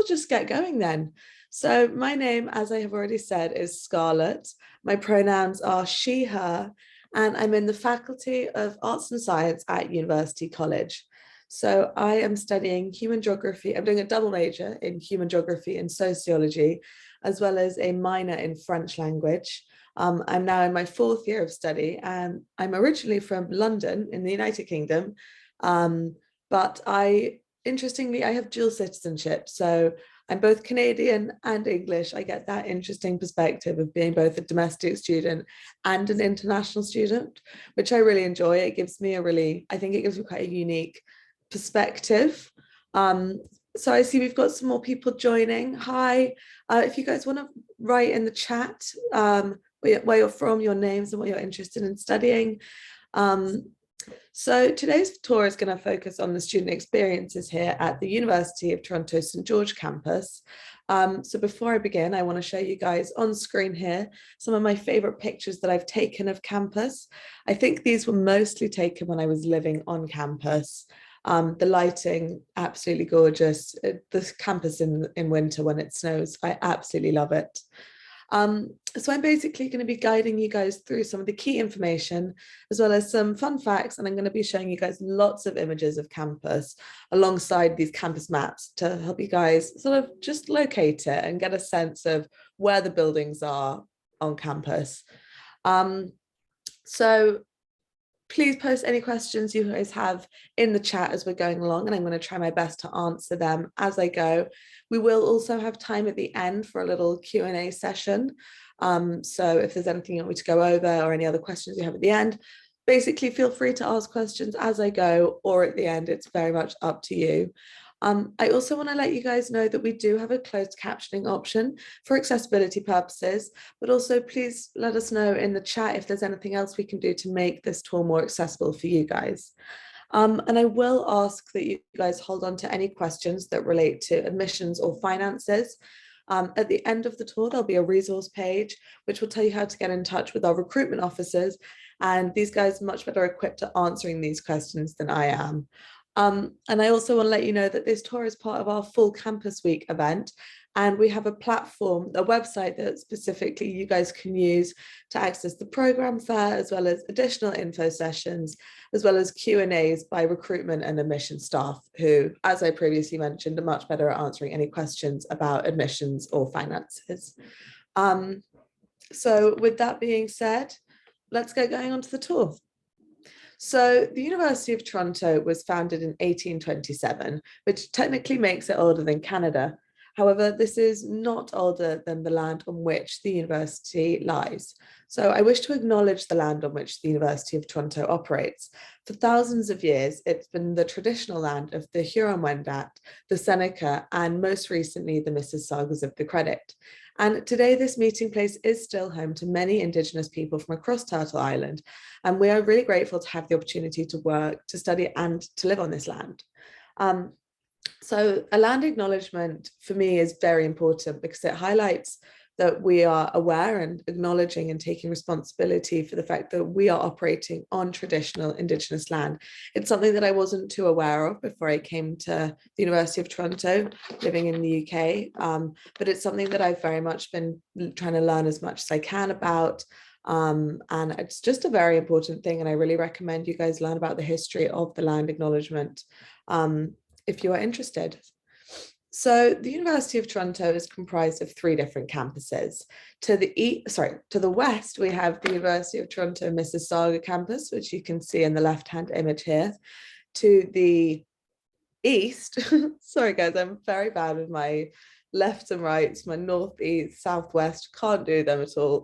we'll just get going then. So my name, as I have already said, is Scarlett. My pronouns are she, her, and I'm in the Faculty of Arts and Science at University College. So I am studying human geography. I'm doing a double major in human geography and sociology, as well as a minor in French language. I'm now in my fourth year of study, and I'm originally from London in the United Kingdom. But interestingly, I have dual citizenship. So I'm both Canadian and English. I get that interesting perspective of being both a domestic student and an international student, which I really enjoy. It gives me I think it gives me quite a unique perspective. So I see we've got some more people joining. Hi, if you guys want to write in the chat where you're from, your names and what you're interested in studying. So today's tour is going to focus on the student experiences here at the University of Toronto St. George campus. So before I begin, I want to show you guys on screen here some of my favorite pictures that I've taken of campus. I think these were mostly taken when I was living on campus. The lighting, absolutely gorgeous. The campus in winter when it snows, I absolutely love it. So I'm basically going to be guiding you guys through some of the key information, as well as some fun facts, and I'm going to be showing you guys lots of images of campus alongside these campus maps to help you guys sort of just locate it and get a sense of where the buildings are on campus. So please post any questions you guys have in the chat as we're going along, and I'm going to try my best to answer them as I go. We will also have time at the end for a little Q&A session. So if there's anything you want me to go over or any other questions you have at the end, basically feel free to ask questions as I go or at the end. It's very much up to you. I also want to let you guys know that we do have a closed captioning option for accessibility purposes, but also please let us know in the chat if there's anything else we can do to make this tour more accessible for you guys. And I will ask that you guys hold on to any questions that relate to admissions or finances. At the end of the tour, there'll be a resource page, which will tell you how to get in touch with our recruitment officers. And these guys are much better equipped at answering these questions than I am. And I also want to let you know that this tour is part of our full campus week event, and we have a platform, a website that specifically you guys can use to access the programs there, as well as additional info sessions, as well as Q&As by recruitment and admission staff who, as I previously mentioned, are much better at answering any questions about admissions or finances. So with that being said, let's get going on to the tour. So the University of Toronto was founded in 1827, which technically makes it older than Canada. However, this is not older than the land on which the university lies. So I wish to acknowledge the land on which the University of Toronto operates. For thousands of years, it's been the traditional land of the Huron-Wendat, the Seneca, and most recently, the Mississaugas of the Credit. And today, this meeting place is still home to many Indigenous people from across Turtle Island. And we are really grateful to have the opportunity to work, to study, and to live on this land. So a land acknowledgement for me is very important because it highlights that we are aware and acknowledging and taking responsibility for the fact that we are operating on traditional Indigenous land. It's something that I wasn't too aware of before I came to the University of Toronto, living in the UK, but it's something that I've very much been trying to learn as much as I can about. And it's just a very important thing, and I really recommend you guys learn about the history of the land acknowledgement if you are interested. So the University of Toronto is comprised of 3 different campuses. To the west, we have the University of Toronto Mississauga campus, which you can see in the left-hand image here. To the east, sorry guys, I'm very bad with my left and rights, my north, east, southwest, can't do them at all.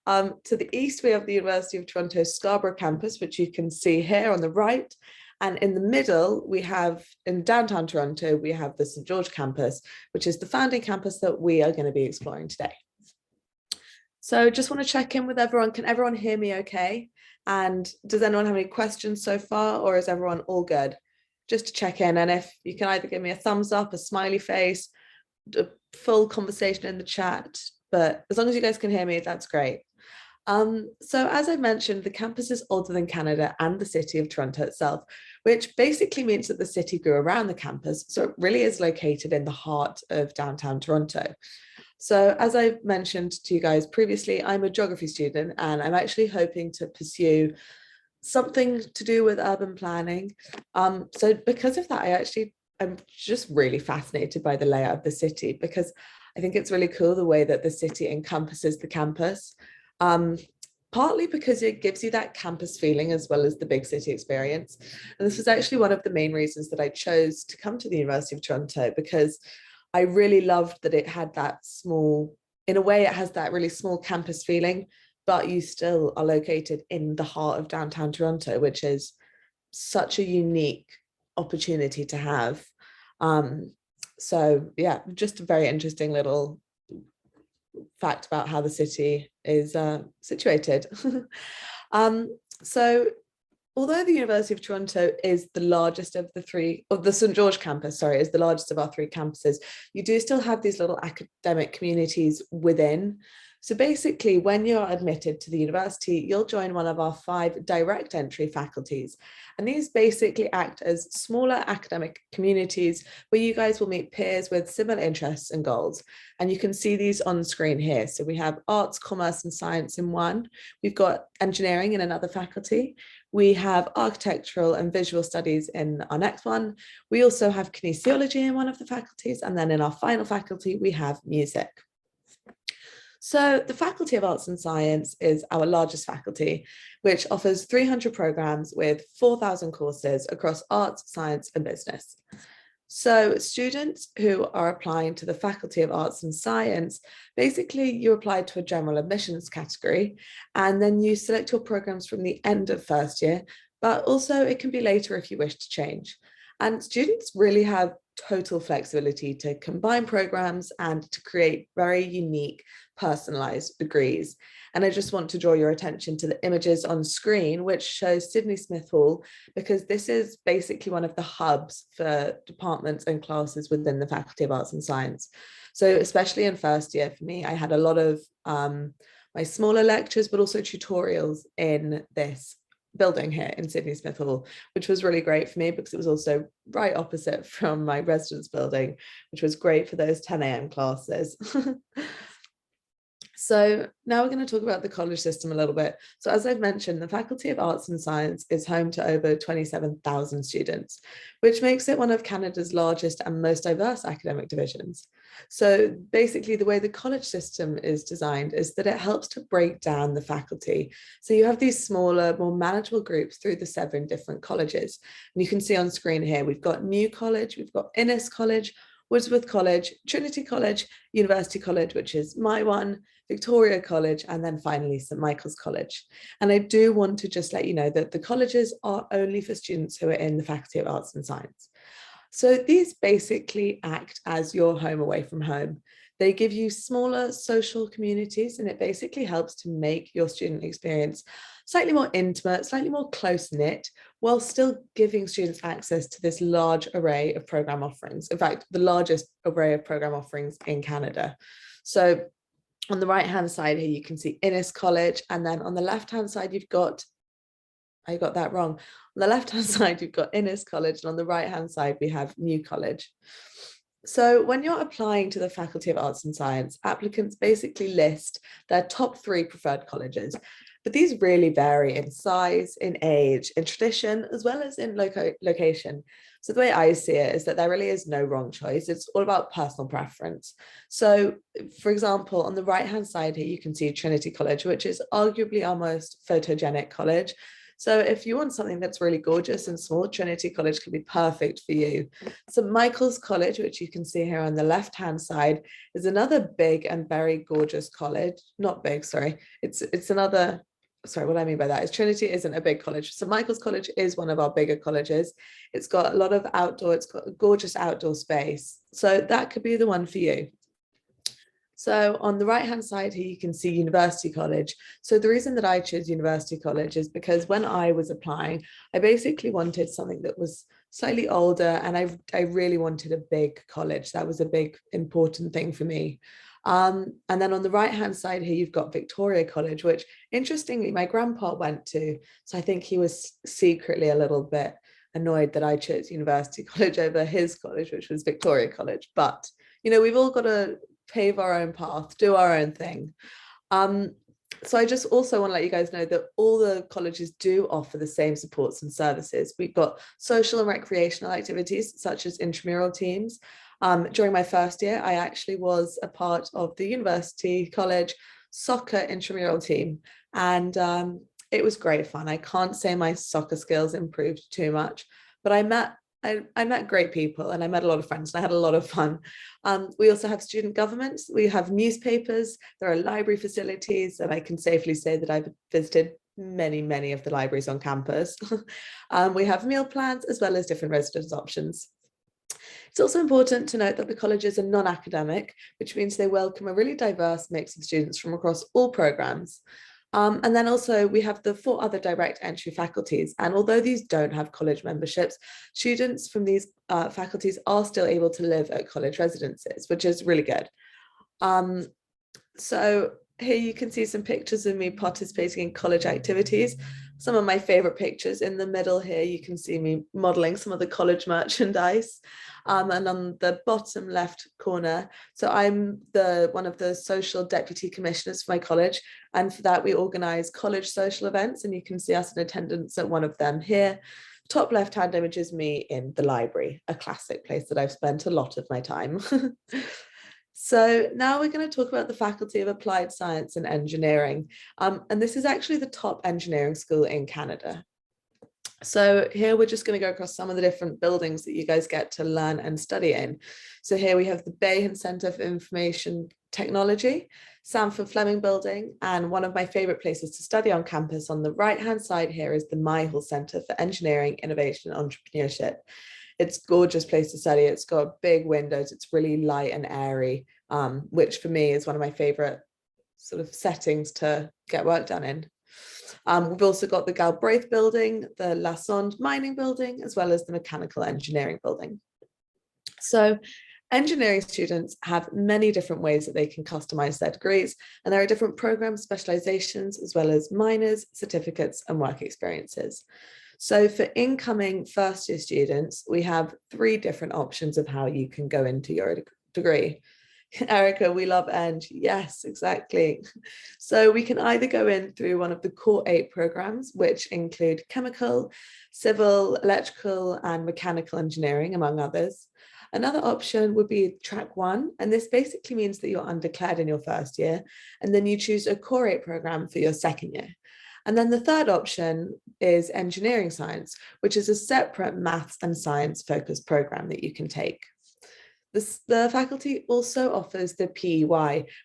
To the east, we have the University of Toronto Scarborough campus, which you can see here on the right. And in the middle, we have, in downtown Toronto, we have the St. George campus, which is the founding campus that we are going to be exploring today. So just want to check in with everyone. Can everyone hear me okay? And does anyone have any questions so far, or is everyone all good? Just to check in, and if you can either give me a thumbs up, a smiley face, a full conversation in the chat, but as long as you guys can hear me, that's great. So as I mentioned, the campus is older than Canada and the city of Toronto itself, which basically means that the city grew around the campus. So it really is located in the heart of downtown Toronto. So as I've mentioned to you guys previously, I'm a geography student and I'm actually hoping to pursue something to do with urban planning. So because of that, I'm just really fascinated by the layout of the city because I think it's really cool the way that the city encompasses the campus. Partly because it gives you that campus feeling as well as the big city experience. And this was actually one of the main reasons that I chose to come to the University of Toronto, because I really loved that it had that small, in a way, it has that really small campus feeling, but you still are located in the heart of downtown Toronto, which is such a unique opportunity to have. So yeah, just a very interesting little fact about how the city is situated. So although the University of Toronto is the largest of the three, or the St. George campus, sorry, is the largest of our three campuses, you do still have these little academic communities within. So basically, when you're admitted to the university, you'll join one of our 5 direct entry faculties. And these basically act as smaller academic communities where you guys will meet peers with similar interests and goals. And you can see these on screen here. So we have arts, commerce, and science in one. We've got engineering in another faculty. We have architectural and visual studies in our next one. We also have kinesiology in one of the faculties. And then in our final faculty, we have music. So the Faculty of Arts and Science is our largest faculty, which offers 300 programs with 4,000 courses across arts, science, and business. So students who are applying to the Faculty of Arts and Science, basically you apply to a general admissions category, and then you select your programs from the end of first year, but also it can be later if you wish to change. And students really have total flexibility to combine programs and to create very unique, personalized degrees. And I just want to draw your attention to the images on screen, which shows Sydney Smith Hall, because this is basically one of the hubs for departments and classes within the Faculty of Arts and Science. So especially in first year for me, I had a lot of my smaller lectures, but also tutorials in this building here in Sydney Smith Hall, which was really great for me because it was also right opposite from my residence building, which was great for those 10 a.m. classes. So now we're going to talk about the college system a little bit. So as I've mentioned, the Faculty of Arts and Science is home to over 27,000 students, which makes it one of Canada's largest and most diverse academic divisions. So basically the way the college system is designed is that it helps to break down the faculty. So you have these smaller, more manageable groups through the 7 different colleges. And you can see on screen here, we've got New College, we've got Innis College, Wordsworth College, Trinity College, University College, which is my one, Victoria College, and then finally St. Michael's College. And I do want to just let you know that the colleges are only for students who are in the Faculty of Arts and Science. So these basically act as your home away from home. They give you smaller social communities, and it basically helps to make your student experience slightly more intimate, slightly more close-knit, while still giving students access to this large array of program offerings. In fact, the largest array of program offerings in Canada. So on the right-hand side here, you can see Innis College, and then on the left-hand side, you've got, I got that wrong. On the left-hand side, you've got Innis College, and on the right-hand side, we have New College. So when you're applying to the Faculty of Arts and Science, applicants basically list their top 3 preferred colleges, but these really vary in size, in age, in tradition, as well as in location. So the way I see it is that there really is no wrong choice. It's all about personal preference. So for example, on the right-hand side here, you can see Trinity College, which is arguably our most photogenic college. So if you want something that's really gorgeous and small, Trinity College could be perfect for you. St. Michael's College, which you can see here on the left-hand side, is another big and very gorgeous college. Not big, sorry. It's another, sorry, what I mean by that is Trinity isn't a big college. St. Michael's College is one of our bigger colleges. It's got a lot of outdoor, it's got a gorgeous outdoor space. So that could be the one for you. So on the right-hand side here, you can see University College. So the reason that I chose University College is because when I was applying, I basically wanted something that was slightly older, and I really wanted a big college. That was a big important thing for me. And then on the right hand side here, you've got Victoria College, which interestingly my grandpa went to. So I think he was secretly a little bit annoyed that I chose University College over his college, which was Victoria College. But, you know, we've all got to pave our own path, do our own thing. So I just also want to let you guys know that all the colleges do offer the same supports and services. We've got social and recreational activities such as intramural teams. During my first year, I actually was a part of the University College soccer intramural team, and it was great fun. I can't say my soccer skills improved too much, but I met great people and I met a lot of friends and I had a lot of fun. We also have student governments, we have newspapers, there are library facilities, and I can safely say that I've visited many of the libraries on campus. We have meal plans as well as different residence options. It's also important to note that the colleges are non-academic, which means they welcome a really diverse mix of students from across all programs. And then also we have the 4 other direct entry faculties. And although these don't have college memberships, students from these faculties are still able to live at college residences, which is really good. So here you can see some pictures of me participating in college activities. Some of my favorite pictures in the middle here, you can see me modeling some of the college merchandise. And on the bottom left corner, so I'm one of the social deputy commissioners for my college. And for that, we organize college social events, and you can see us in attendance at one of them here. Top left-hand image is me in the library, a classic place that I've spent a lot of my time. So now we're going to talk about the Faculty of Applied Science and Engineering. And this is actually the top engineering school in Canada. So here we're just going to go across some of the different buildings that you guys get to learn and study in. So here we have the Bayhan Centre for Information Technology, Sanford Fleming Building, and one of my favourite places to study on campus on the right-hand side here is the Myhill Centre for Engineering, Innovation and Entrepreneurship. It's a gorgeous place to study. It's got big windows. It's really light and airy, which for me is one of my favorite sort of settings to get work done in. We've also got the Galbraith building, the Lassonde mining building, as well as the mechanical engineering building. So engineering students have many different ways that they can customize their degrees, and there are different program specializations, as well as minors, certificates, and work experiences. So for incoming first year students, we have 3 different options of how you can go into your degree. Erica, we love Eng. Yes, exactly. So we can either go in through one of the core 8 programs, which include chemical, civil, electrical, and mechanical engineering, among others. Another option would be track 1, and this basically means that you're undeclared in your first year, and then you choose a core 8 program for your second year. And then the third option is engineering science, which is a separate maths and science focused program that you can take. The faculty also offers the PEY,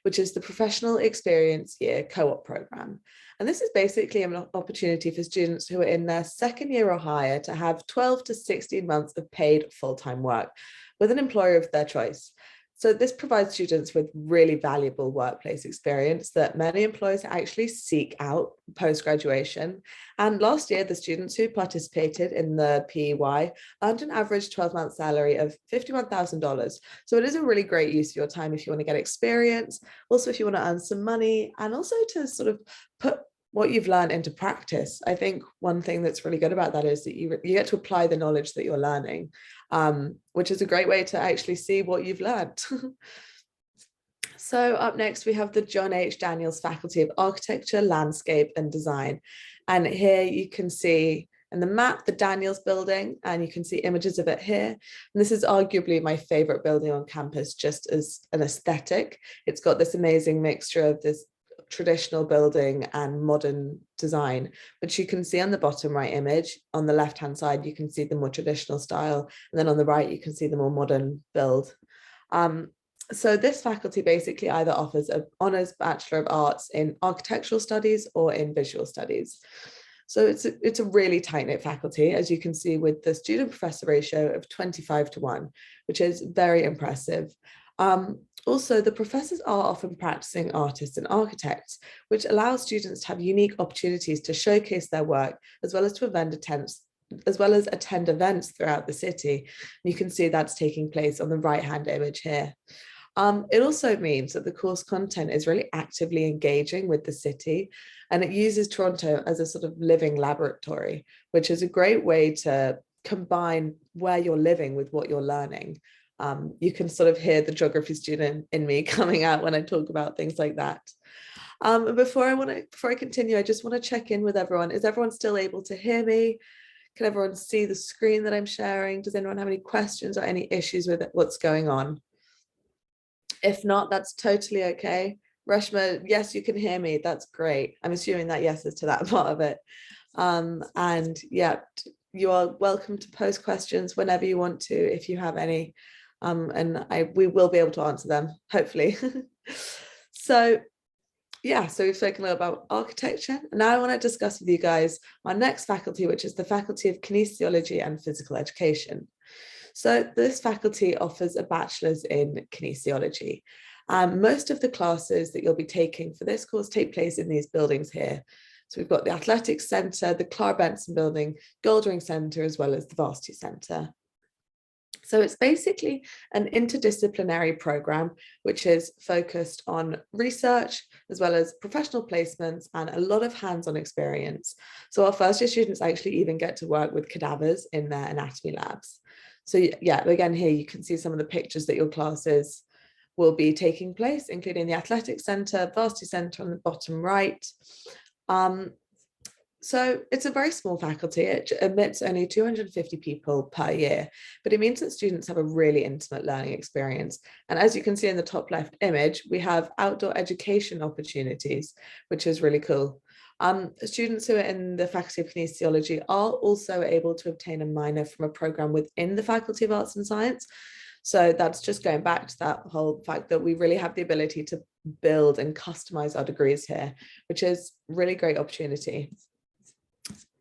which is the Professional Experience Year Co-op program. And this is basically an opportunity for students who are in their second year or higher to have 12 to 16 months of paid full-time work with an employer of their choice. So this provides students with really valuable workplace experience that many employers actually seek out post-graduation. And last year, the students who participated in the PEY earned an average 12-month salary of $51,000. So it is a really great use of your time if you want to get experience, also if you want to earn some money, and also to sort of put what you've learned into practice. I think one thing that's really good about that is that you get to apply the knowledge that you're learning, which is a great way to actually see what you've learned. So up next, we have the John H. Daniels Faculty of Architecture, Landscape and Design. And here you can see in the map, the Daniels building, and you can see images of it here. And this is arguably my favorite building on campus, just as an aesthetic. It's got this amazing mixture of this traditional building and modern design, which you can see on the bottom right image. On the left hand side, you can see the more traditional style, and then on the right, you can see the more modern build. So this faculty basically either offers an honours Bachelor of Arts in Architectural Studies or in Visual Studies. So it's a really tight-knit faculty, as you can see, with the student-professor ratio of 25:1, which is very impressive. Also, the professors are often practicing artists and architects, which allows students to have unique opportunities to showcase their work, as well as to as well as attend events throughout the city. You can see that's taking place on the right-hand image here. It also means that the course content is really actively engaging with the city, and it uses Toronto as a sort of living laboratory, which is a great way to combine where you're living with what you're learning. You can sort of hear the geography student in me coming out when I talk about things like that. Before I continue, I just want to check in with everyone. Is everyone still able to hear me? Can everyone see the screen that I'm sharing? Does anyone have any questions or any issues with what's going on? If not, that's totally okay. Reshma, yes, you can hear me. That's great. I'm assuming that yes is to that part of it. And yeah, you are welcome to post questions whenever you want to, if you have any. And we will be able to answer them, hopefully. So yeah, so we've spoken a little about architecture. And now I want to discuss with you guys our next faculty, which is the Faculty of Kinesiology and Physical Education. So this faculty offers a bachelor's in kinesiology. Most of the classes that you'll be taking for this course take place in these buildings here. So we've got the Athletics Centre, the Clara Benson Building, Goldring Centre, as well as the Varsity Centre. So it's basically an interdisciplinary program, which is focused on research, as well as professional placements and a lot of hands-on experience. So our first year students actually even get to work with cadavers in their anatomy labs. So yeah, again, here you can see some of the pictures that your classes will be taking place, including the Athletics Centre, Varsity Centre on the bottom right. So it's a very small faculty. It admits only 250 people per year, but it means that students have a really intimate learning experience. And as you can see in the top left image, we have outdoor education opportunities, which is really cool. Students who are in the Faculty of Kinesiology are also able to obtain a minor from a program within the Faculty of Arts and Science. So that's just going back to that whole fact that we really have the ability to build and customize our degrees here, which is really great opportunity.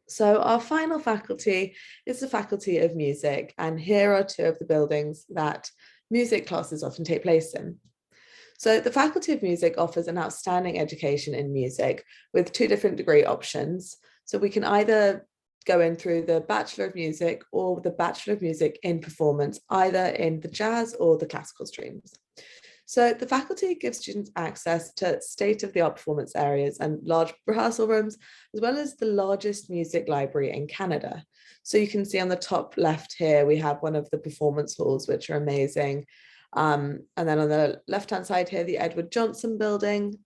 So our final faculty is the Faculty of Music, and here are two of the buildings that music classes often take place in. So the Faculty of Music offers an outstanding education in music with two different degree options. So we can either go in through the Bachelor of Music or the Bachelor of Music in Performance, either in the jazz or the classical streams. So the faculty gives students access to state-of-the-art performance areas and large rehearsal rooms, as well as the largest music library in Canada. So you can see on the top left here, we have one of the performance halls, which are amazing. And then on the left-hand side here, the Edward Johnson Building.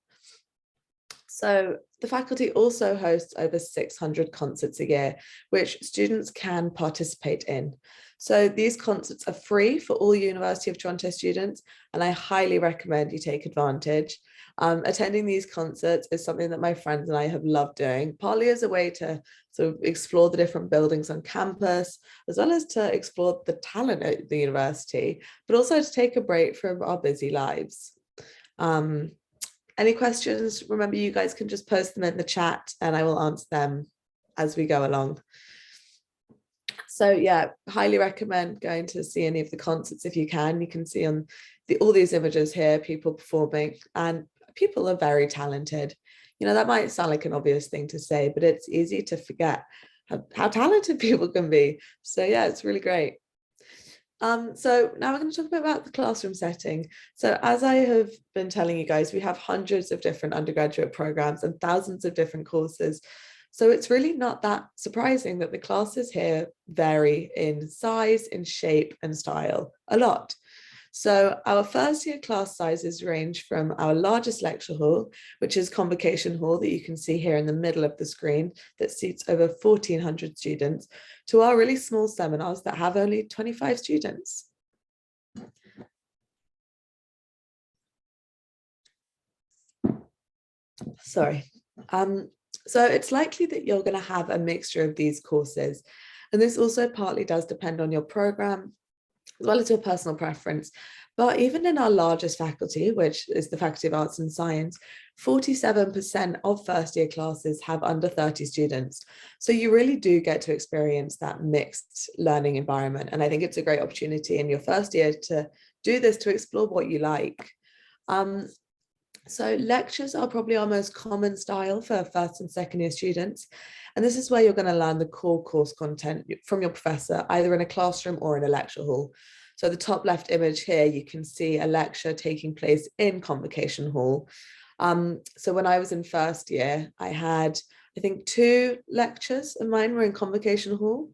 So the faculty also hosts over 600 concerts a year, which students can participate in. So these concerts are free for all University of Toronto students, and I highly recommend you take advantage. Attending these concerts is something that my friends and I have loved doing, partly as a way to sort of explore the different buildings on campus, as well as to explore the talent at the university, but also to take a break from our busy lives. Any questions? Remember, you guys can just post them in the chat and I will answer them as we go along. So yeah, highly recommend going to see any of the concerts if you can. You can see on all these images here, people performing, and people are very talented. You know, that might sound like an obvious thing to say, but it's easy to forget how talented people can be. So yeah, it's really great. So now we're going to talk about the classroom setting. So as I have been telling you guys, we have hundreds of different undergraduate programs and thousands of different courses. So it's really not that surprising that the classes here vary in size, in shape and style a lot. So our first year class sizes range from our largest lecture hall, which is Convocation Hall that you can see here in the middle of the screen that seats over 1,400 students, to our really small seminars that have only 25 students. Sorry. So it's likely that you're going to have a mixture of these courses. And this also partly does depend on your program, as well as your personal preference. But even in our largest faculty, which is the Faculty of Arts and Science, 47% of first year classes have under 30 students. So you really do get to experience that mixed learning environment. And I think it's a great opportunity in your first year to do this, to explore what you like. So lectures are probably our most common style for first and second year students. And this is where you're going to learn the core course content from your professor, either in a classroom or in a lecture hall. So the top left image here, you can see a lecture taking place in Convocation Hall. So when I was in first year, I had, I think, 2 lectures of mine were in Convocation Hall.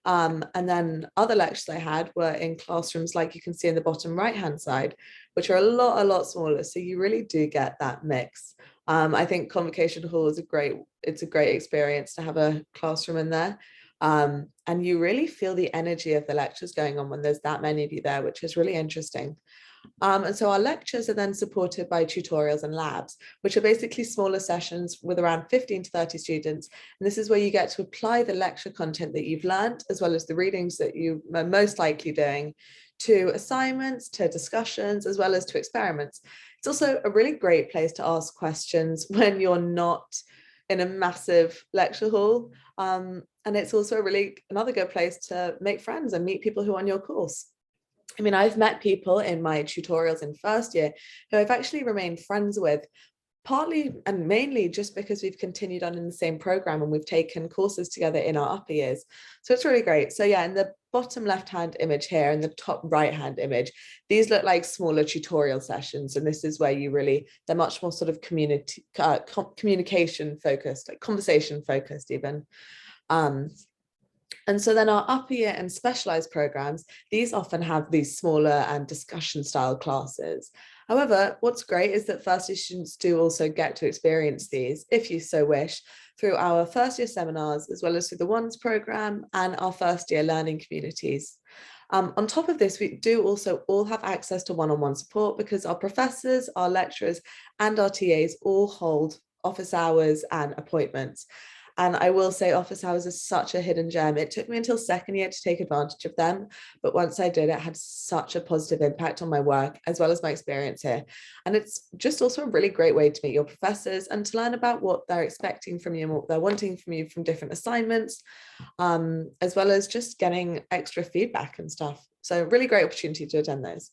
And then other lectures I had were in classrooms like you can see in the bottom right-hand side, which are a lot smaller. So you really do get that mix. I think Convocation Hall is it's a great experience to have a classroom in there. And you really feel the energy of the lectures going on when there's that many of you there, which is really interesting. And so our lectures are then supported by tutorials and labs, which are basically smaller sessions with around 15 to 30 students. And this is where you get to apply the lecture content that you've learned, as well as the readings that you are most likely doing, to assignments, to discussions, as well as to experiments. It's also a really great place to ask questions when you're not in a massive lecture hall. And it's also another good place to make friends and meet people who are on your course. I mean, I've met people in my tutorials in first year who I've actually remained friends with, partly and mainly just because we've continued on in the same program and we've taken courses together in our upper years. So it's really great. So yeah, in the bottom left-hand image here and the top right-hand image, these look like smaller tutorial sessions. And this is where they're much more sort of communication focused, like conversation focused even. And so then our upper year and specialized programs, these often have these smaller and discussion style classes. However, what's great is that first year students do also get to experience these, if you so wish, through our first year seminars, as well as through the ONES program and our first year learning communities. On top of this, we do also all have access to one-on-one support because our professors, our lecturers, and our TAs all hold office hours and appointments. And I will say office hours is such a hidden gem. It took me until second year to take advantage of them. But once I did, it had such a positive impact on my work as well as my experience here. And it's just also a really great way to meet your professors and to learn about what they're expecting from you and what they're wanting from you from different assignments, as well as just getting extra feedback and stuff. So really great opportunity to attend those.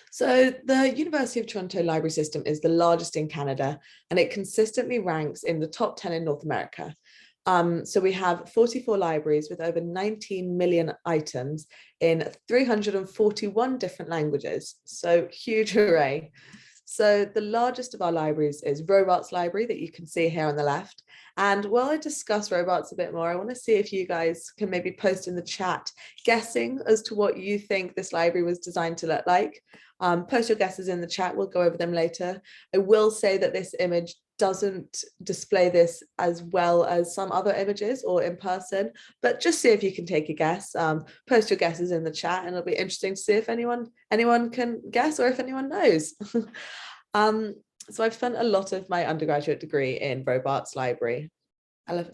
So the University of Toronto library system is the largest in Canada, and it consistently ranks in the top 10 in North America. So we have 44 libraries with over 19 million items in 341 different languages. So huge array. So the largest of our libraries is Robarts Library that you can see here on the left. And while I discuss Robarts a bit more, I want to see if you guys can maybe post in the chat guessing as to what you think this library was designed to look like. Post your guesses in the chat, we'll go over them later. I will say that this image doesn't display this as well as some other images or in person, but just see if you can take a guess. Post your guesses in the chat and it'll be interesting to see if anyone can guess or if anyone knows. So I've spent a lot of my undergraduate degree in Robarts Library.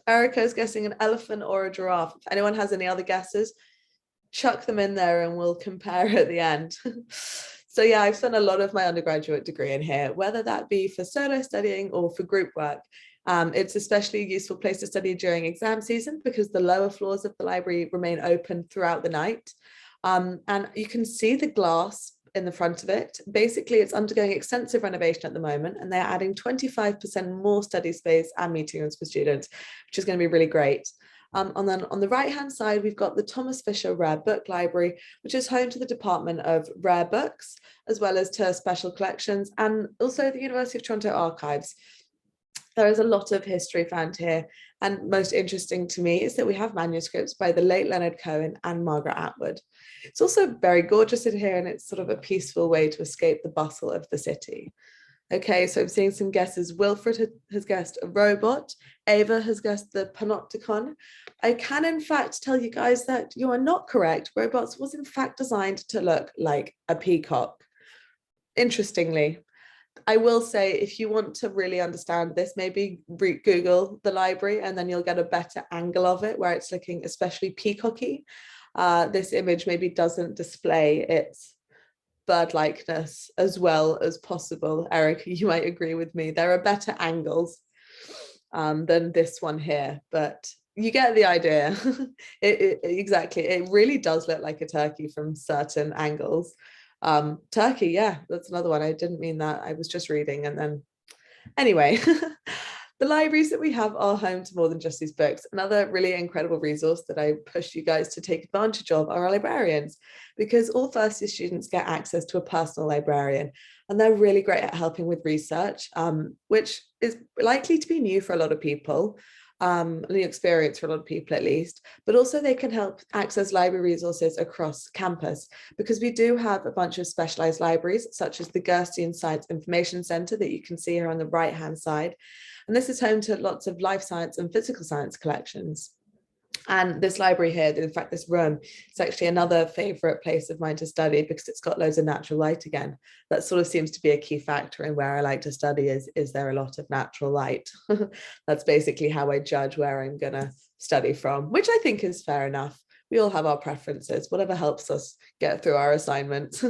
Erica is guessing an elephant or a giraffe. If anyone has any other guesses, chuck them in there and we'll compare at the end. So yeah, I've spent a lot of my undergraduate degree in here, whether that be for solo studying or for group work. It's especially a useful place to study during exam season because the lower floors of the library remain open throughout the night. And you can see the glass in the front of it. Basically, it's undergoing extensive renovation at the moment, and they're adding 25% more study space and meeting rooms for students, which is going to be really great. And then on the right-hand side, we've got the Thomas Fisher Rare Book Library, which is home to the Department of Rare Books, as well as to special collections, and also the University of Toronto Archives. There is a lot of history found here, and most interesting to me is that we have manuscripts by the late Leonard Cohen and Margaret Atwood. It's also very gorgeous in here, and it's sort of a peaceful way to escape the bustle of the city. Okay, so I'm seeing some guesses. Wilfred has guessed a robot. Ava has guessed the panopticon. I can in fact tell you guys that you are not correct. Robots was in fact designed to look like a peacock. Interestingly, I will say if you want to really understand this, maybe Google the library and then you'll get a better angle of it where it's looking especially peacocky. This image maybe doesn't display its bird-likeness as well as possible. Erica, you might agree with me. There are better angles than this one here, but you get the idea. Exactly. It really does look like a turkey from certain angles. Turkey, yeah, that's another one. I didn't mean that. I was just reading and then anyway. The libraries that we have are home to more than just these books. Another really incredible resource that I push you guys to take advantage of are our librarians, because all first year students get access to a personal librarian, and they're really great at helping with research, which is likely to be new for a lot of people, a new experience for a lot of people at least, but also they can help access library resources across campus, because we do have a bunch of specialized libraries, such as the Gerstein Science Information Center that you can see here on the right-hand side. And this is home to lots of life science and physical science collections. And this library here, in fact, this room, is actually another favorite place of mine to study, because it's got loads of natural light again. That sort of seems to be a key factor in where I like to study, is there a lot of natural light? That's basically how I judge where I'm going to study from, which I think is fair enough. We all have our preferences, whatever helps us get through our assignments.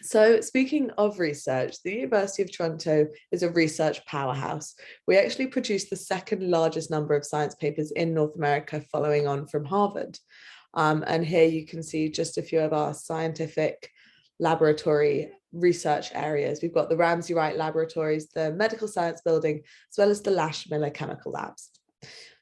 So speaking of research, the University of Toronto is a research powerhouse. We actually produce the second largest number of science papers in North America, following on from Harvard. And here you can see just a few of our scientific laboratory research areas. We've got the Ramsay Wright Laboratories, the Medical Science Building, as well as the Lash Miller Chemical Labs.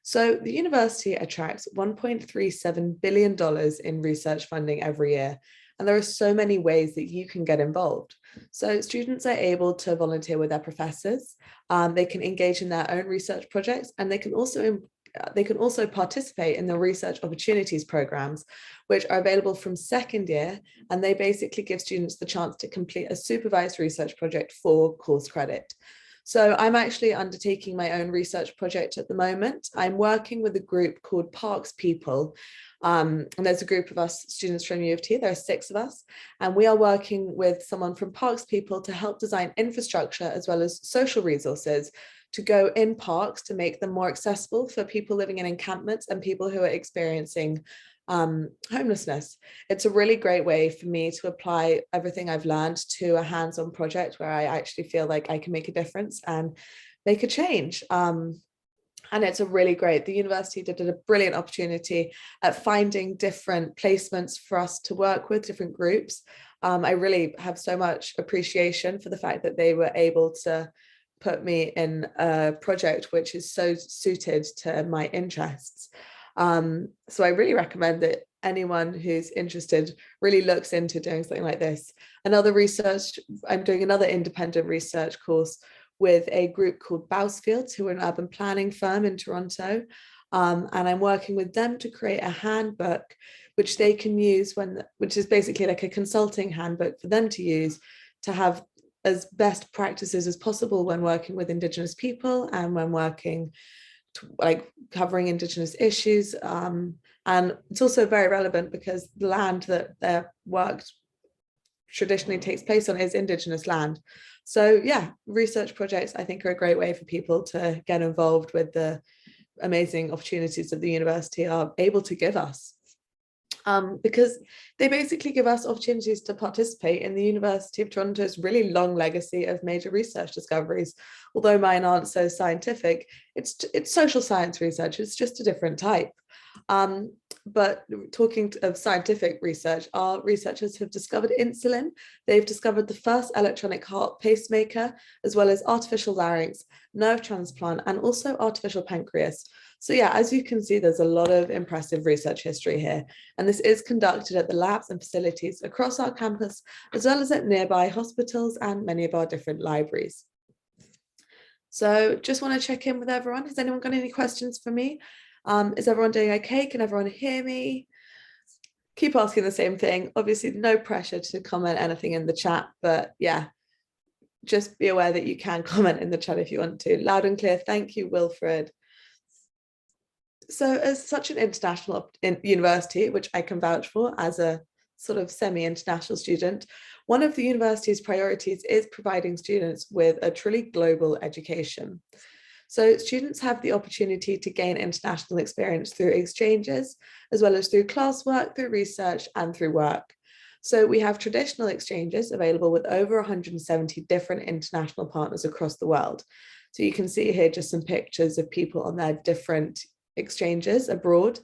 So the university attracts $1.37 billion in research funding every year. And there are so many ways that you can get involved. So students are able to volunteer with their professors. They can engage in their own research projects, and they can also participate in the research opportunities programs, which are available from second year. And they basically give students the chance to complete a supervised research project for course credit. So I'm actually undertaking my own research project at the moment. I'm working with a group called Parks People. And there's a group of us students from U of T, there are 6 of us, and we are working with someone from Parks People to help design infrastructure as well as social resources to go in parks to make them more accessible for people living in encampments and people who are experiencing homelessness. It's a really great way for me to apply everything I've learned to a hands-on project where I actually feel like I can make a difference and make a change. And it's a really great, the university did a brilliant opportunity at finding different placements for us to work with, different groups. I really have so much appreciation for the fact that they were able to put me in a project which is so suited to my interests. So I really recommend that anyone who's interested really looks into doing something like this. Another research, I'm doing another independent research course with a group called Bousfield, who are an urban planning firm in Toronto. And I'm working with them to create a handbook, which they can use which is basically like a consulting handbook for them to use to have as best practices as possible when working with Indigenous people and when working like covering Indigenous issues. And it's also very relevant because the land that their work traditionally takes place on is Indigenous land. So yeah, research projects I think are a great way for people to get involved with the amazing opportunities that the university are able to give us. Because they basically give us opportunities to participate in the University of Toronto's really long legacy of major research discoveries. Although mine aren't so scientific, it's social science research, it's just a different type. But talking of scientific research, our researchers have discovered insulin. They've discovered the first electronic heart pacemaker, as well as artificial larynx, nerve transplant, and also artificial pancreas. So yeah, as you can see, there's a lot of impressive research history here. And this is conducted at the labs and facilities across our campus, as well as at nearby hospitals and many of our different libraries. So just want to check in with everyone. Has anyone got any questions for me? Is everyone doing okay? Can everyone hear me? Keep asking the same thing. Obviously, no pressure to comment anything in the chat, but yeah, just be aware that you can comment in the chat if you want to. Loud and clear. Thank you, Wilfred. So as such an international university, which I can vouch for as a sort of semi-international student, one of the university's priorities is providing students with a truly global education. So students have the opportunity to gain international experience through exchanges, as well as through classwork, through research, and through work. So we have traditional exchanges available with over 170 different international partners across the world. So you can see here just some pictures of people on their different exchanges abroad.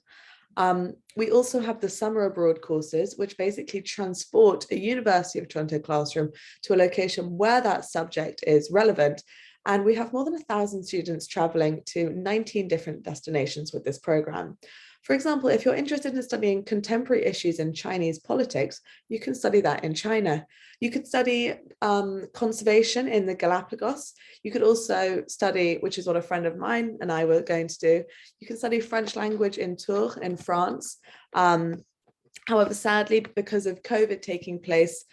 We also have the summer abroad courses, which basically transport a University of Toronto classroom to a location where that subject is relevant. And we have more than 1,000 students traveling to 19 different destinations with this program. For example, if you're interested in studying contemporary issues in Chinese politics, you can study that in China. You could study conservation in the Galapagos. You could also study, which is what a friend of mine and I were going to do, you can study French language in Tours in France. However, sadly, because of COVID taking place,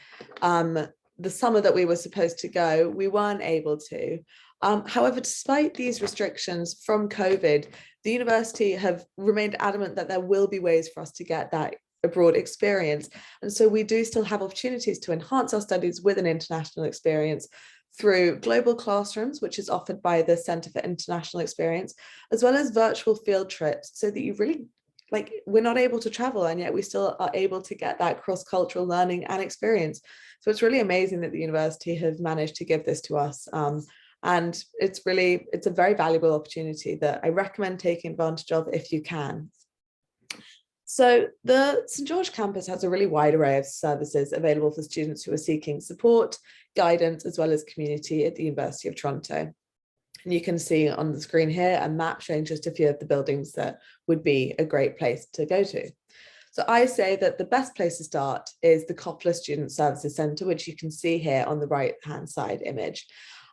the summer that we were supposed to go, we weren't able to. However, despite these restrictions from COVID, the university have remained adamant that there will be ways for us to get that abroad experience. And so we do still have opportunities to enhance our studies with an international experience through global classrooms, which is offered by the Centre for International Experience, as well as virtual field trips, so that you really, like, we're not able to travel and yet we still are able to get that cross-cultural learning and experience. So it's really amazing that the university have managed to give this to us. And it's a very valuable opportunity that I recommend taking advantage of if you can. So the St. George campus has a really wide array of services available for students who are seeking support, guidance, as well as community at the University of Toronto. And you can see on the screen here a map showing just a few of the buildings that would be a great place to go to. So I say that the best place to start is the Coppola Student Services Centre, which you can see here on the right-hand side image.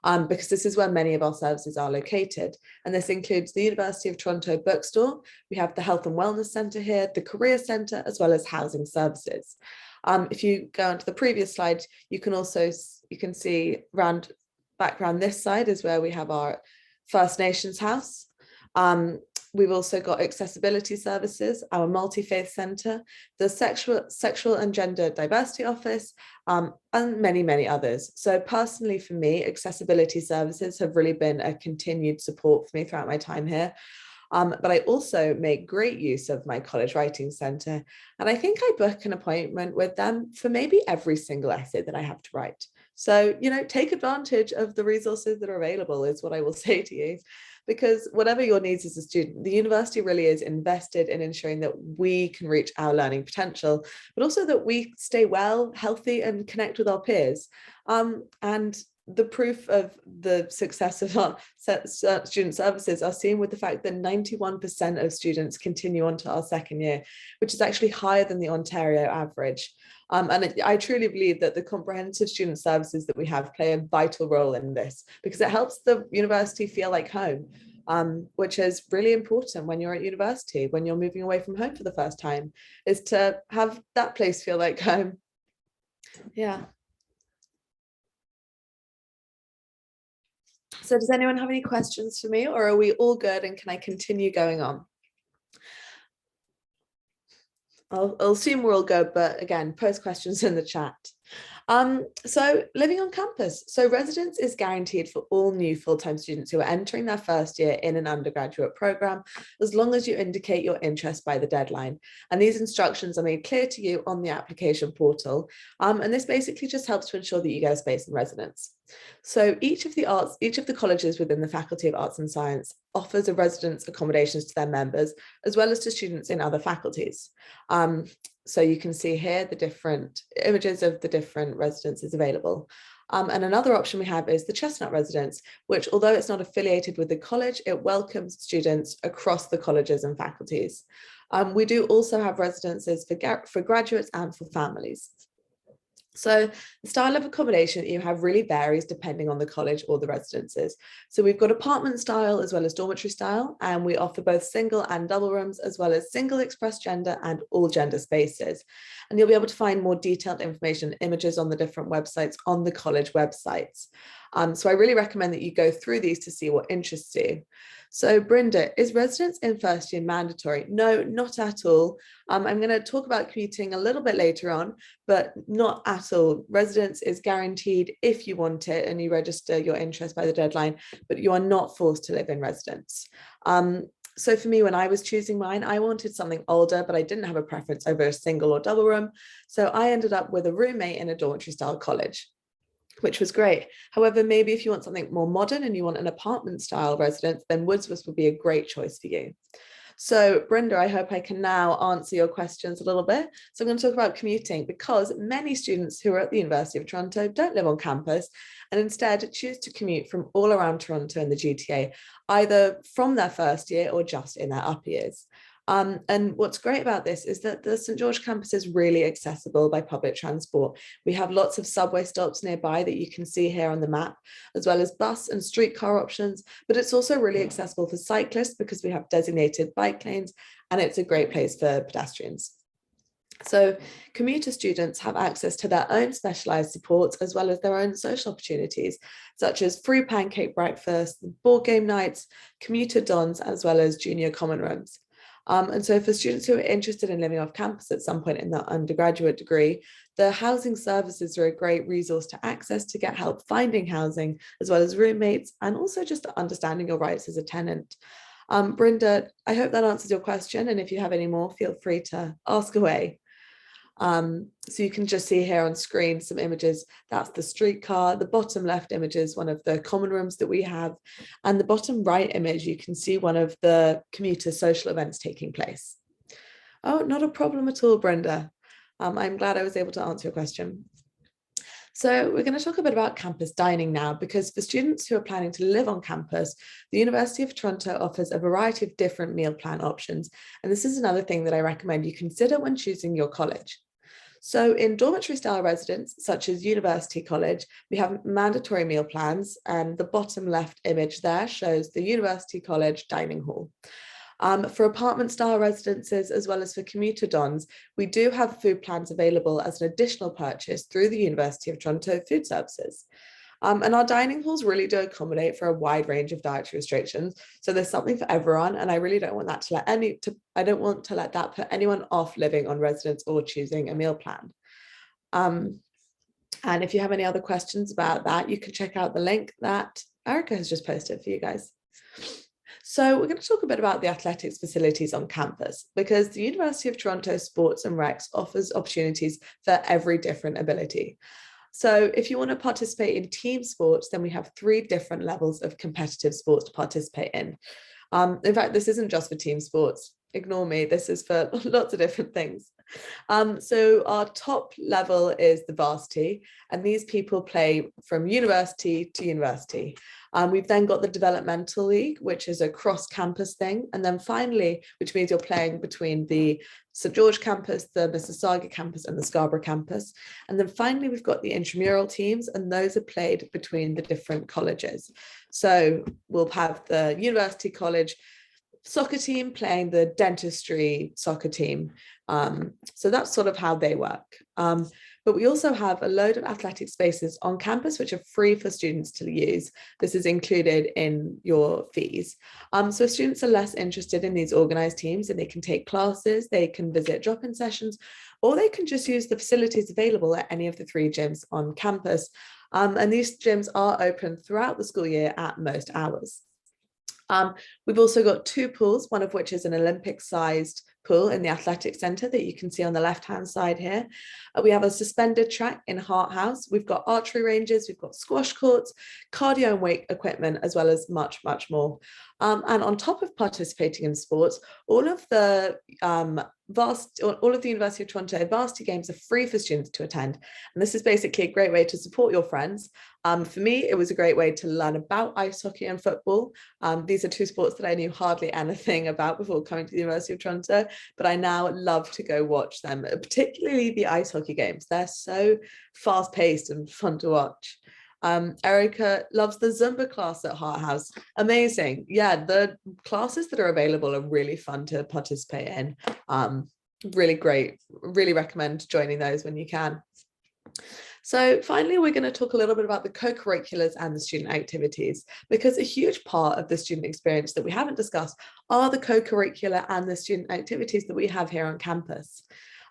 Because this is where many of our services are located. And this includes the University of Toronto Bookstore. We have the Health and Wellness Centre here, the Career Centre, as well as housing services. If you go onto the previous slide, you can see back around this side is where we have our First Nations house. We've also got accessibility services, our multi-faith centre, the sexual and gender diversity office, and many, many others. So personally for me, accessibility services have really been a continued support for me throughout my time here. But I also make great use of my college writing centre. And I think I book an appointment with them for maybe every single essay that I have to write. So, take advantage of the resources that are available is what I will say to you. Because whatever your needs as a student, the university really is invested in ensuring that we can reach our learning potential, but also that we stay well, healthy, and connect with our peers. And the proof of the success of our student services are seen with the fact that 91% of students continue on to our second year, which is actually higher than the Ontario average. And I truly believe that the comprehensive student services that we have play a vital role in this, because it helps the university feel like home, which is really important when you're at university, when you're moving away from home for the first time, is to have that place feel like home. Yeah. So does anyone have any questions for me, or are we all good and can I continue going on? I'll assume we're all good, but again, post questions in the chat. So living on campus. So residence is guaranteed for all new full-time students who are entering their first year in an undergraduate program, as long as you indicate your interest by the deadline. And these instructions are made clear to you on the application portal. And this basically just helps to ensure that you get a space in residence. So each of the colleges within the Faculty of Arts and Science offers a residence accommodations to their members, as well as to students in other faculties. So you can see here the different images of the different residences available. And another option we have is the Chestnut Residence, which, although it's not affiliated with the college, it welcomes students across the colleges and faculties. We do also have residences for graduates and for families. So the style of accommodation that you have really varies depending on the college or the residences. So we've got apartment style as well as dormitory style, and we offer both single and double rooms, as well as single express gender and all gender spaces. And you'll be able to find more detailed information, images on the different websites on the college websites. So I really recommend that you go through these to see what interests you. So Brenda, is residence in first year mandatory? No, not at all. I'm going to talk about commuting a little bit later on, but not at all. Residence is guaranteed if you want it and you register your interest by the deadline, but you are not forced to live in residence. So for me, when I was choosing mine, I wanted something older, but I didn't have a preference over a single or double room. So I ended up with a roommate in a dormitory style college, which was great. However, maybe if you want something more modern and you want an apartment style residence, then Wordsworth would be a great choice for you. So Brenda, I hope I can now answer your questions a little bit. So I'm going to talk about commuting because many students who are at the University of Toronto don't live on campus and instead choose to commute from all around Toronto and the GTA, either from their first year or just in their upper years. And what's great about this is that the St. George campus is really accessible by public transport. We have lots of subway stops nearby that you can see here on the map, as well as bus and streetcar options, but it's also really accessible for cyclists because we have designated bike lanes and it's a great place for pedestrians. So commuter students have access to their own specialised supports as well as their own social opportunities, such as free pancake breakfast, board game nights, commuter dons, as well as junior common rooms. And so for students who are interested in living off campus at some point in their undergraduate degree, the housing services are a great resource to access to get help finding housing, as well as roommates, and also just understanding your rights as a tenant. Brenda, I hope that answers your question. And if you have any more, feel free to ask away. So you can just see here on screen some images. That's the streetcar. The bottom left image is one of the common rooms that we have. And the bottom right image, you can see one of the commuter social events taking place. Oh, not a problem at all, Brenda. I'm glad I was able to answer your question. So we're going to talk a bit about campus dining now, because for students who are planning to live on campus, the University of Toronto offers a variety of different meal plan options. And this is another thing that I recommend you consider when choosing your college. So in dormitory style residence, such as University College, we have mandatory meal plans, and the bottom left image there shows the University College dining hall. For apartment style residences, as well as for commuter dons, we do have food plans available as an additional purchase through the University of Toronto Food Services. And our dining halls really do accommodate for a wide range of dietary restrictions. So there's something for everyone. And I really don't want that I don't want to let that put anyone off living on residence or choosing a meal plan. And if you have any other questions about that, you can check out the link that Erica has just posted for you guys. So we're going to talk a bit about the athletics facilities on campus, because the University of Toronto Sports and Recs offers opportunities for every different ability. So if you want to participate in team sports, then we have 3 different levels of competitive sports to participate in. In fact, this isn't just for team sports. Ignore me, this is for lots of different things. So our top level is the varsity, and these people play from university to university. We've then got the developmental league, which is a cross-campus thing. And then finally, which means you're playing between the St. George campus, the Mississauga campus, and the Scarborough campus. And then finally, we've got the intramural teams, and those are played between the different colleges. So we'll have the University College soccer team playing the dentistry soccer team. So that's sort of how they work. But we also have a load of athletic spaces on campus, which are free for students to use. This is included in your fees. So if students are less interested in these organized teams, and they can take classes, they can visit drop-in sessions, or they can just use the facilities available at any of the 3 gyms on campus. And these gyms are open throughout the school year at most hours. We've also got 2 pools, one of which is an Olympic-sized pool in the athletic centre that you can see on the left-hand side here. We have a suspended track in Hart House. We've got archery ranges, we've got squash courts, cardio and weight equipment, as well as much, much more. And on top of participating in sports, all of the University of Toronto varsity games are free for students to attend. And this is basically a great way to support your friends. For me, it was a great way to learn about ice hockey and football. These are 2 sports that I knew hardly anything about before coming to the University of Toronto, but I now love to go watch them, particularly the ice hockey games. They're so fast paced and fun to watch. Erica loves the Zumba class at Hart House. Amazing. Yeah, the classes that are available are really fun to participate in. Really great. Really recommend joining those when you can. So finally, we're going to talk a little bit about the co-curriculars and the student activities, because a huge part of the student experience that we haven't discussed are the co-curricular and the student activities that we have here on campus.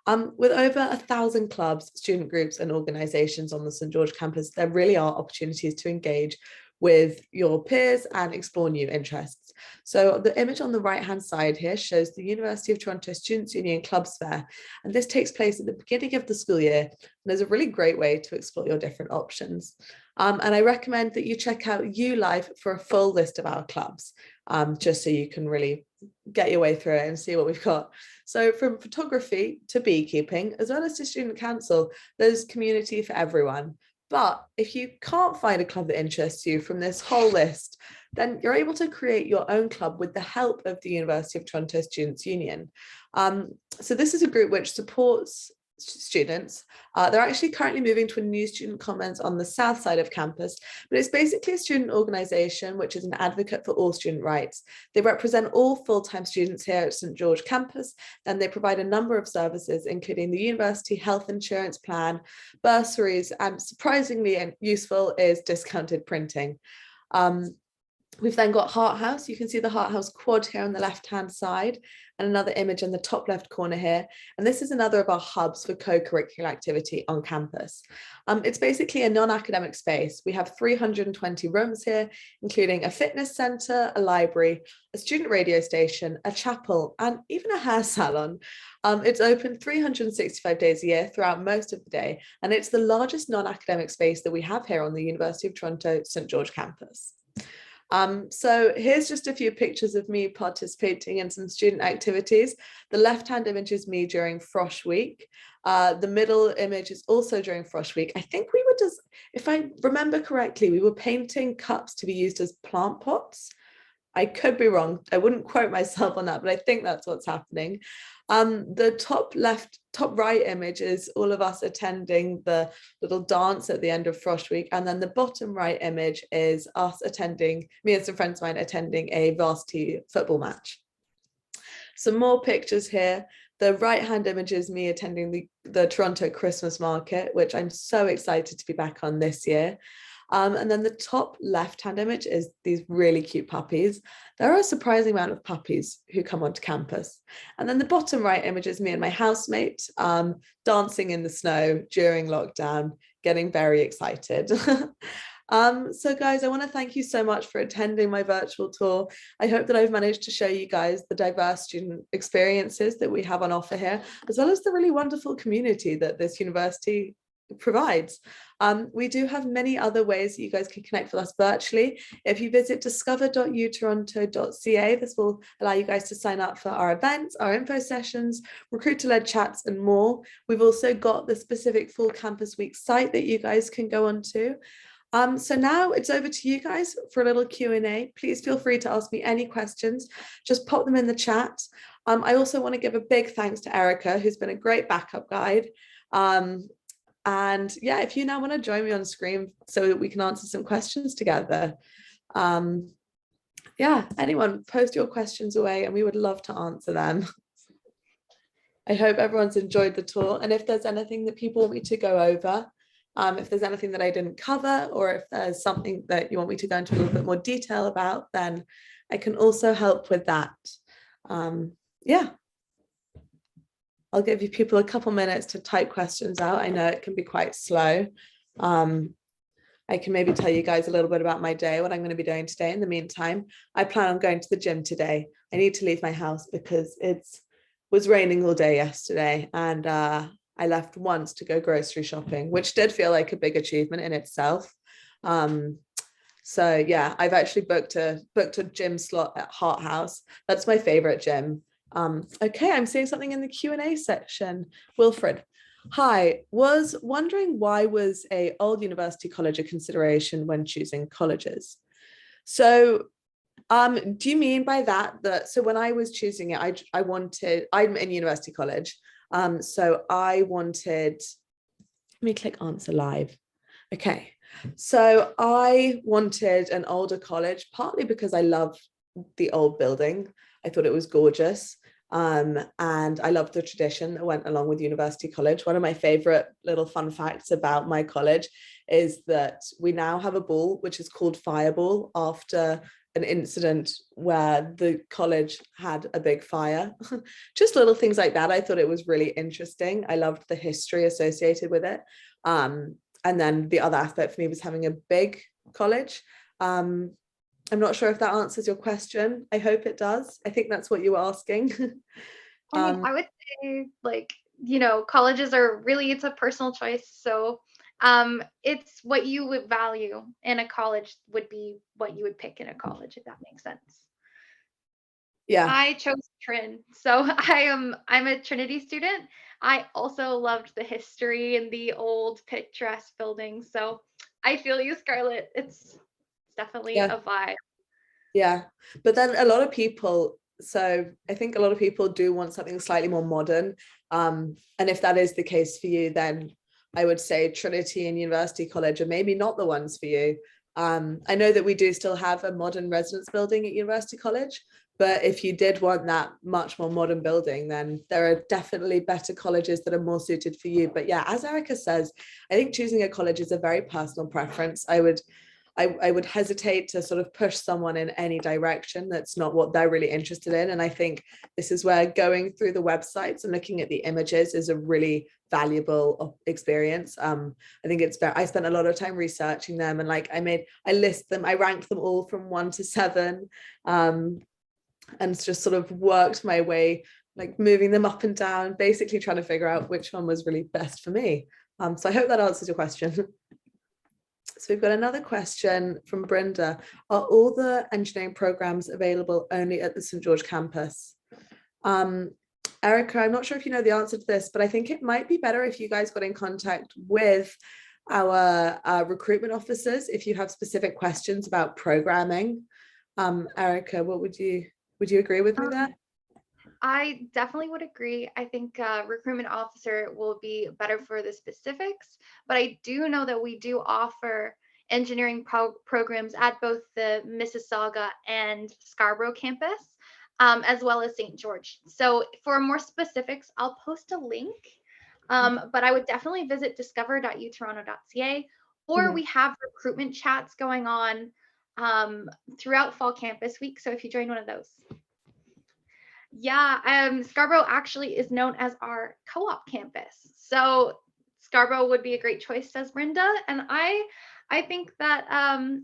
With over 1,000 clubs, student groups and organisations on the St. George campus, there really are opportunities to engage with your peers and explore new interests. So the image on the right-hand side here shows the University of Toronto Students' Union Clubs Fair, and this takes place at the beginning of the school year, and is a really great way to explore your different options. And I recommend that you check out ULive for a full list of our clubs. just so you can really get your way through it and see what we've got. So from photography to beekeeping, as well as to student council, there's community for everyone. But if you can't find a club that interests you from this whole list, then you're able to create your own club with the help of the University of Toronto Students' Union. So this is a group which supports students. They're actually currently moving to a new student commons on the south side of campus, but it's basically a student organisation which is an advocate for all student rights. They represent all full-time students here at St George campus, and they provide a number of services, including the university health insurance plan, bursaries, and surprisingly useful is discounted printing. We've then got Heart House. You can see the Heart House quad here on the left-hand side, and another image in the top left corner here. And this is another of our hubs for co-curricular activity on campus. It's basically a non-academic space. We have 320 rooms here, including a fitness center, a library, a student radio station, a chapel, and even a hair salon. It's open 365 days a year throughout most of the day, and it's the largest non-academic space that we have here on the University of Toronto St George campus. So here's just a few pictures of me participating in some student activities. The left-hand image is me during Frosh Week. The middle image is also during Frosh Week. I think we were just, if I remember correctly, we were painting cups to be used as plant pots. I could be wrong. I wouldn't quote myself on that, but I think that's what's happening. The top right image is all of us attending the little dance at the end of Frosh Week. And then the bottom right image is us attending, me and some friends of mine attending a varsity football match. Some more pictures here. The right-hand image is me attending the Toronto Christmas market, which I'm so excited to be back on this year. And then the top left-hand image is these really cute puppies. There are a surprising amount of puppies who come onto campus. And then the bottom right image is me and my housemate dancing in the snow during lockdown, getting very excited. So guys, I want to thank you so much for attending my virtual tour. I hope that I've managed to show you guys the diverse student experiences that we have on offer here, as well as the really wonderful community that this university provides. We do have many other ways that you guys can connect with us virtually. If you visit discover.utoronto.ca, this will allow you guys to sign up for our events, our info sessions, recruiter-led chats, and more. We've also got the specific Full Campus Week site that you guys can go on to. So now it's over to you guys for a little Q&A. Please feel free to ask me any questions. Just pop them in the chat. I also want to give a big thanks to Erica, who's been a great backup guide. And yeah, if you now want to join me on screen so that we can answer some questions together. Yeah, anyone, post your questions away and we would love to answer them. I hope everyone's enjoyed the tour. And if there's anything that people want me to go over, if there's anything that I didn't cover, or if there's something that you want me to go into a little bit more detail about, then I can also help with that. Yeah. I'll give you people a couple minutes to type questions out. I know it can be quite slow. I can maybe tell you guys a little bit about my day, what I'm going to be doing today. In the meantime, I plan on going to the gym today. I need to leave my house because it was raining all day yesterday, and I left once to go grocery shopping, which did feel like a big achievement in itself. So yeah, I've actually booked a gym slot at Heart House. That's my favorite gym. Okay, I'm seeing something in the Q&A section. Wilfred, hi, was wondering why was a old university college a consideration when choosing colleges? So do you mean by that so when I was choosing it, I'm in university college. So I wanted, let me click answer live. Okay, so I wanted an older college, partly because I love the old building. I thought it was gorgeous. And I loved the tradition that went along with university college. One of my favorite little fun facts about my college is that we now have a ball, which is called Fireball, after an incident where the college had a big fire. Just little things like that. I thought it was really interesting. I loved the history associated with it. And then the other aspect for me was having a big college. I'm not sure if that answers your question. I hope it does. I think that's what you were asking. I mean, I would say, like, colleges are really, it's a personal choice. So it's what you would value in a college would be what you would pick in a college, if that makes sense. Yeah. I chose Trin. So I'm a Trinity student. I also loved the history and the old picturesque buildings. So I feel you, Scarlett. It's definitely Yeah. a vibe. Yeah. But then a lot of people, so I think a lot of people do want something slightly more modern. And if that is the case for you, then I would say Trinity and University College are maybe not the ones for you. I know that we do still have a modern residence building at University College, but if you did want that much more modern building, then there are definitely better colleges that are more suited for you. But yeah, as Erica says, I think choosing a college is a very personal preference. I would hesitate to sort of push someone in any direction that's not what they're really interested in. And I think this is where going through the websites and looking at the images is a really valuable experience. I think I spent a lot of time researching them, and like I list them, I ranked them all from 1 to 7, and just sort of worked my way, like moving them up and down, basically trying to figure out which one was really best for me. So I hope that answers your question. So we've got another question from Brenda. Are all the engineering programs available only at the St. George campus? Erica, I'm not sure if you know the answer to this, but I think it might be better if you guys got in contact with our recruitment officers if you have specific questions about programming. Erica, would you agree with me there? I definitely would agree. I think recruitment officer will be better for the specifics, but I do know that we do offer engineering programs at both the Mississauga and Scarborough campus, as well as St. George. So for more specifics, I'll post a link, but I would definitely visit discover.utoronto.ca, or we have recruitment chats going on throughout Fall Campus Week. So if you join one of those. Yeah, Scarborough actually is known as our co-op campus. So Scarborough would be a great choice, says Brenda. And I think that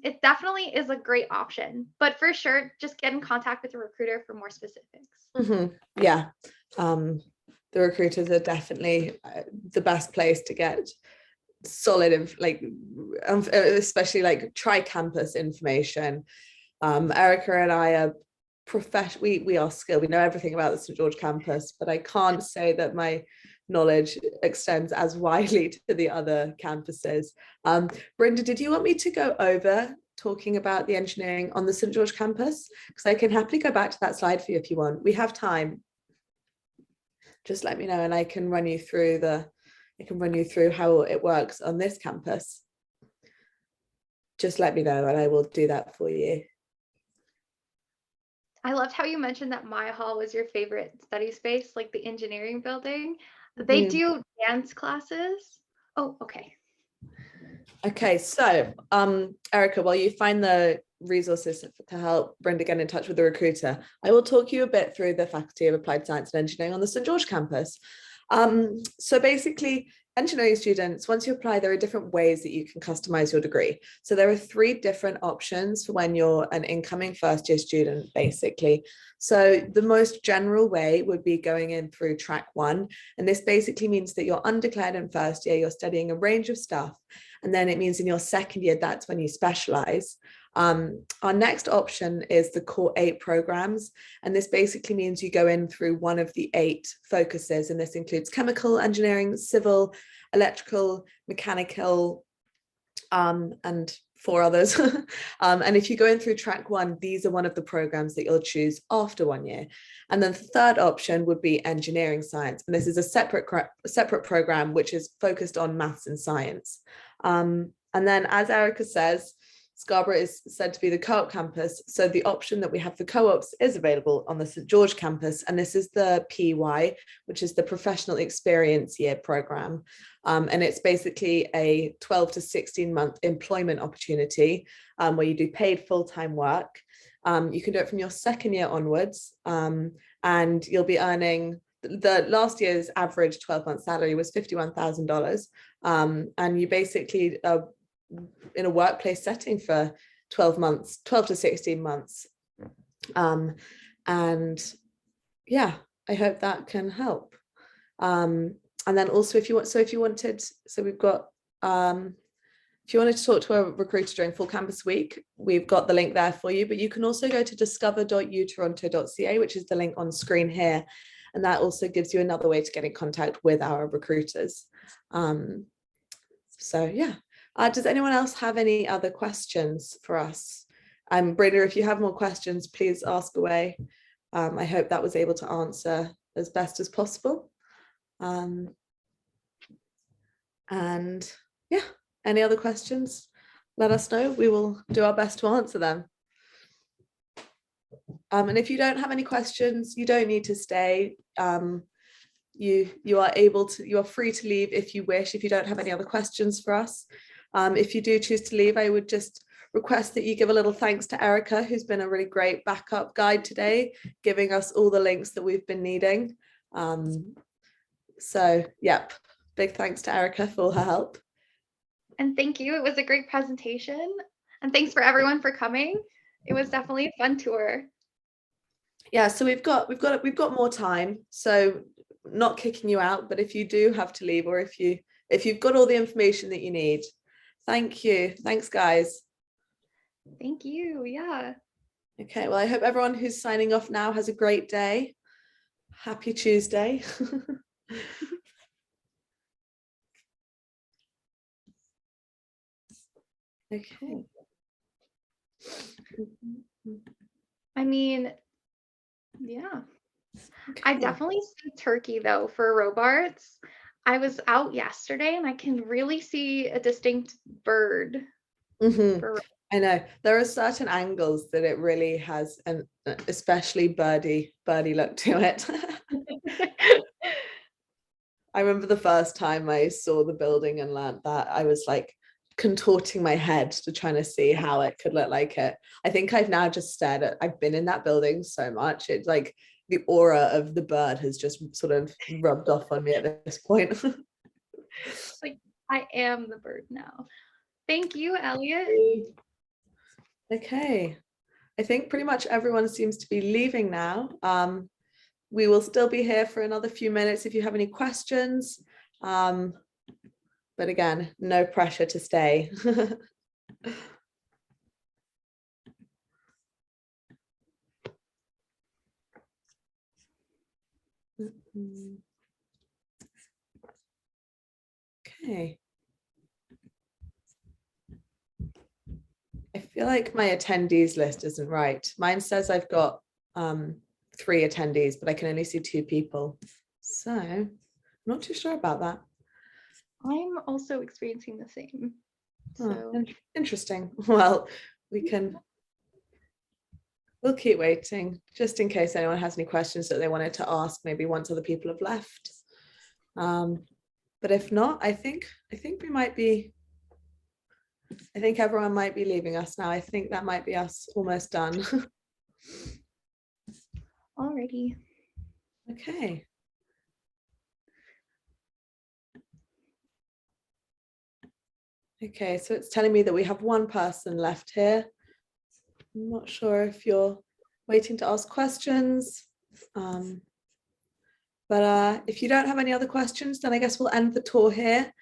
it definitely is a great option. But for sure, just get in contact with a recruiter for more specifics. Yeah. The recruiters are definitely the best place to get solid, especially like tri-campus information. Erica and I are we are skilled. We know everything about the St. George campus, but I can't say that my knowledge extends as widely to the other campuses. Brenda, did you want me to go over talking about the engineering on the St. George campus? Because I can happily go back to that slide for you if you want. We have time. Just let me know and I can run you through how it works on this campus. Just let me know and I will do that for you. I loved how you mentioned that my hall was your favorite study space, like the engineering building. They do dance classes. Oh, okay. Okay, so Erica, while you find the resources to help Brenda get in touch with the recruiter, I will talk you a bit through the Faculty of Applied Science and Engineering on the St. George campus. So basically, engineering students, once you apply, there are different ways that you can customize your degree. So there are 3 different options for when you're an incoming first year student, basically. So the most general way would be going in through track 1. And this basically means that you're undeclared in first year, you're studying a range of stuff. And then it means in your second year, that's when you specialize. Our next option is the Core 8 programs. And this basically means you go in through one of the 8 focuses. And this includes chemical engineering, civil, electrical, mechanical, and 4 others. And if you go in through track 1, these are one of the programs that you'll choose after 1 year. And then the third option would be engineering science. And this is a separate program which is focused on maths and science. And then, as Erica says, Scarborough is said to be the co-op campus. So the option that we have for co-ops is available on the St. George campus. And this is the PY, which is the Professional Experience Year program. And it's basically a 12 to 16 month employment opportunity where you do paid full-time work. You can do it from your second year onwards, and you'll be earning the last year's average 12-month salary was $51,000. And you basically in a workplace setting for 12 to 16 months. And yeah, I hope that can help. And then also if you wanted, so we've got if you wanted to talk to a recruiter during Full Campus Week, we've got the link there for you, but you can also go to discover.utoronto.ca, which is the link on screen here. And that also gives you another way to get in contact with our recruiters. So yeah, does anyone else have any other questions for us? Brenda, if you have more questions, please ask away. I hope that was able to answer as best as possible. And yeah, any other questions? Let us know. We will do our best to answer them. And if you don't have any questions, you don't need to stay. You are free to leave if you wish, if you don't have any other questions for us. If you do choose to leave, I would just request that you give a little thanks to Erica, who's been a really great backup guide today, giving us all the links that we've been needing. So yep, big thanks to Erica for her help. And thank you. It was a great presentation. And thanks for everyone for coming. It was definitely a fun tour. Yeah, so we've got more time. So not kicking you out, but if you do have to leave, or if you've got all the information that you need. Thank you. Thanks, guys. Thank you. Yeah. Okay, well, I hope everyone who's signing off now has a great day. Happy Tuesday. Okay. I mean, yeah. Okay. I definitely see turkey though for Robarts. I was out yesterday and I can really see a distinct bird. I know there are certain angles that it really has an especially birdie look to it. I remember the first time I saw the building and learned that, I was like contorting my head to trying to see how it could look like it. I think I've now just stared at, I've been in that building so much. It's like the aura of the bird has just sort of rubbed off on me at this point. Like, I am the bird now. Thank you, Elliot. Okay. I think pretty much everyone seems to be leaving now. We will still be here for another few minutes if you have any questions. But again, no pressure to stay. Okay. I feel like my attendees list isn't right. Mine says I've got 3 attendees, but I can only see 2 people. So I'm not too sure about that. I'm also experiencing the same. So interesting. Well, we'll keep waiting just in case anyone has any questions that they wanted to ask, maybe once other people have left. But if not, I think we might be, I think everyone might be leaving us now. I think that might be us almost done. Alrighty. Okay. Okay, so it's telling me that we have 1 person left here. I'm not sure if you're waiting to ask questions. But if you don't have any other questions, then I guess we'll end the tour here.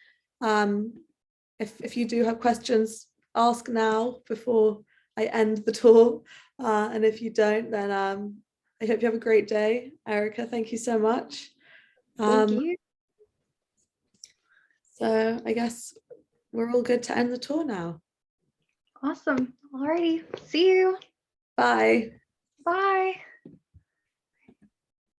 If you do have questions, ask now before I end the tour. And if you don't, then I hope you have a great day. Erica, thank you so much. Thank you. So I guess we're all good to end the tour now. Awesome. Alrighty. See you. Bye. Bye.